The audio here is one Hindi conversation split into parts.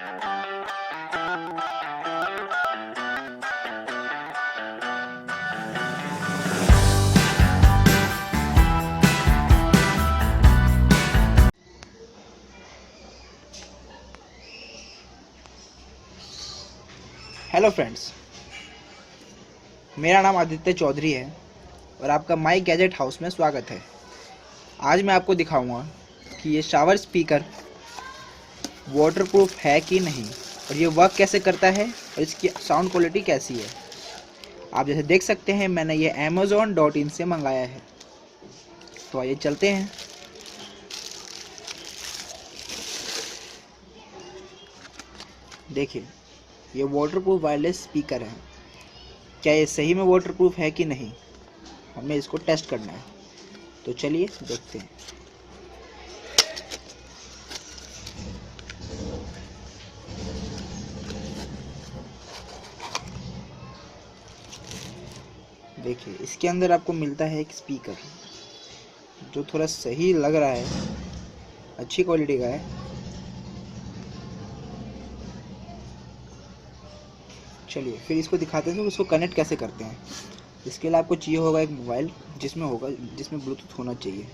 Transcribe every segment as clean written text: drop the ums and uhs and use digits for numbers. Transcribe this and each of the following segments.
हेलो फ्रेंड्स, मेरा नाम आदित्य चौधरी है और आपका माई गैजेट हाउस में स्वागत है। आज मैं आपको दिखाऊंगा कि ये शावर स्पीकर वाटरप्रूफ है कि नहीं और ये वर्क कैसे करता है और इसकी साउंड क्वालिटी कैसी है। आप जैसे देख सकते हैं मैंने ये amazon.in से मंगाया है। तो आइए चलते हैं। देखिए, ये वाटरप्रूफ वायरलेस स्पीकर है। क्या ये सही में वाटरप्रूफ है कि नहीं, हमें इसको टेस्ट करना है। तो चलिए देखते हैं। देखिए, इसके अंदर आपको मिलता है एक स्पीकर जो थोड़ा सही लग रहा है, अच्छी क्वालिटी का है। चलिए फिर इसको दिखाते हैं कि उसको कनेक्ट कैसे करते हैं। इसके लिए आपको चाहिए होगा एक मोबाइल जिसमें ब्लूटूथ होना चाहिए।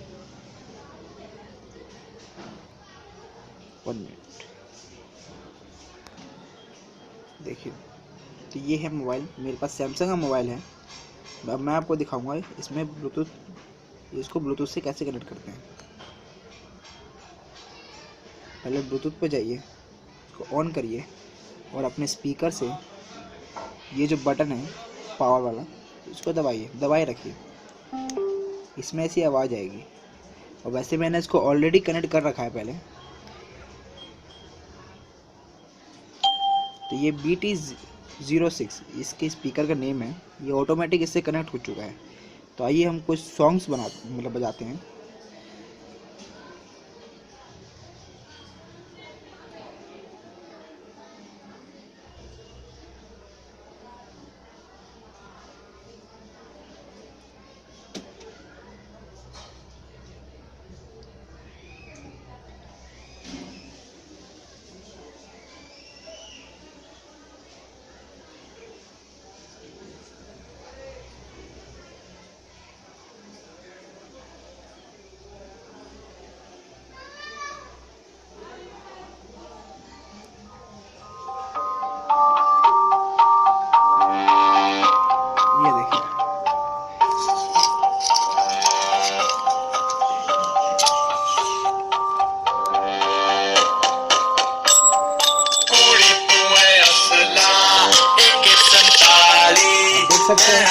1 मिनट। देखिए, तो ये है मोबाइल। मेरे पास सैमसंग का मोबाइल है। अब मैं आपको दिखाऊंगा इसमें इसको ब्लूटूथ से कैसे कनेक्ट करते हैं। पहले ब्लूटूथ पे जाइए, इसको ऑन करिए और अपने स्पीकर से ये जो बटन है पावर वाला, इसको दबाए रखिए। इसमें ऐसी आवाज़ आएगी। और वैसे मैंने इसको ऑलरेडी कनेक्ट कर रखा है पहले। तो ये BT06 इसके स्पीकर का नेम है। ये ऑटोमेटिक इससे कनेक्ट हो चुका है। तो आइए हम कुछ सॉन्ग्स बजाते हैं। ये देखिए, देख सकते हैं।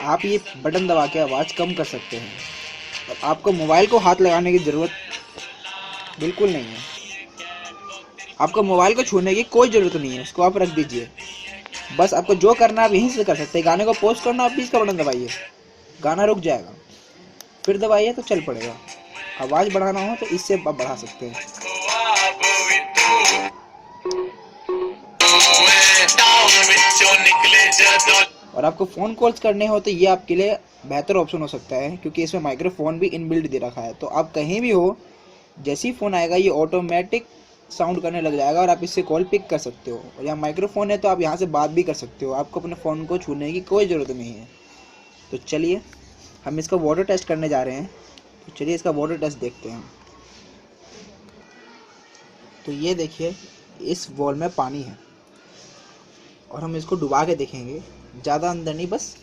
आप ये बटन दबा के आवाज़ कम कर सकते हैं। और आपको मोबाइल को हाथ लगाने की ज़रूरत बिल्कुल नहीं है। आपको मोबाइल को छूने की कोई ज़रूरत नहीं है। इसको आप रख दीजिए। बस आपको जो करना है आप यहीं से कर सकते हैं। गाने को पॉज करना, आप भी इसका बटन दबाइए, गाना रुक जाएगा। फिर दबाइए तो चल पड़ेगा। आवाज़ बढ़ाना हो तो इससे आप बढ़ा सकते हैं। और आपको फ़ोन कॉल्स करने हो तो ये आपके लिए बेहतर ऑप्शन हो सकता है, क्योंकि इसमें माइक्रोफोन भी इनबिल्ट दे रखा है। तो आप कहीं भी हो, जैसे ही फ़ोन आएगा ये ऑटोमेटिक साउंड करने लग जाएगा और आप इससे कॉल पिक कर सकते हो। और यहाँ माइक्रोफोन है तो आप यहाँ से बात भी कर सकते हो। आपको अपने फ़ोन को छूने की कोई ज़रूरत नहीं है। तो चलिए हम इसका वाटर टेस्ट करने जा रहे हैं। तो चलिए इसका वाटर टेस्ट देखते हैं। तो ये देखिए, इस बॉल में पानी है और हम इसको डुबा के देखेंगे। ज़्यादा अंदर नहीं, बस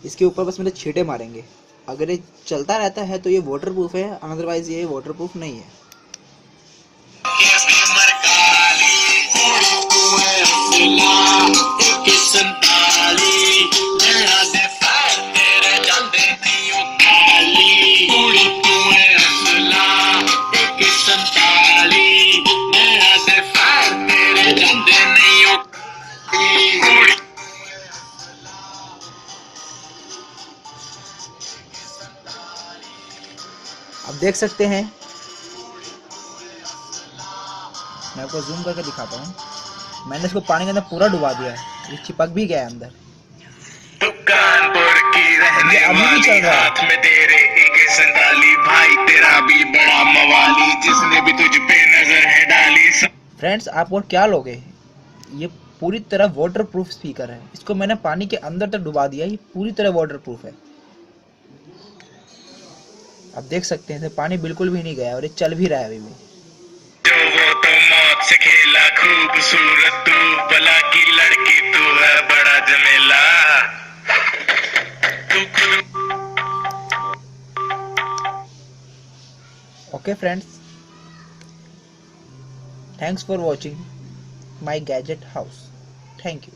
इसके ऊपर बस मेरे छींटे मारेंगे। अगर ये चलता रहता है तो ये वाटरप्रूफ है, अदरवाइज ये वाटरप्रूफ नहीं है। आप देख सकते हैं मैं आपको जूम करके दिखाता हूँ। मैंने इसको पानी के अंदर पूरा डुबा दिया है, ये चिपक भी गया है अंदर। कानपुर की रहने ये अभी भी वाली, चल रहा है। हाथ में तेरे AK-47, भाई तेरा भी बड़ा मवाली, जिसने भी तुझ पे नजर है डाली। फ्रेंड्स, आप और क्या लोगे? ये पूरी तरह वाटर प्रूफ स्पीकर है। इसको मैंने पानी के अंदर तक डुबा दिया, ये पूरी तरह वाटर प्रूफ है। आप देख सकते हैं इसमें पानी बिल्कुल भी नहीं गया और ये चल भी रहा है अभी भी। जो वो तो मौत से खेला, खूबसूरत तू, बला की लड़की तू है, बड़ा झमेला तू। Okay friends, thanks for watching my gadget house. Thank you.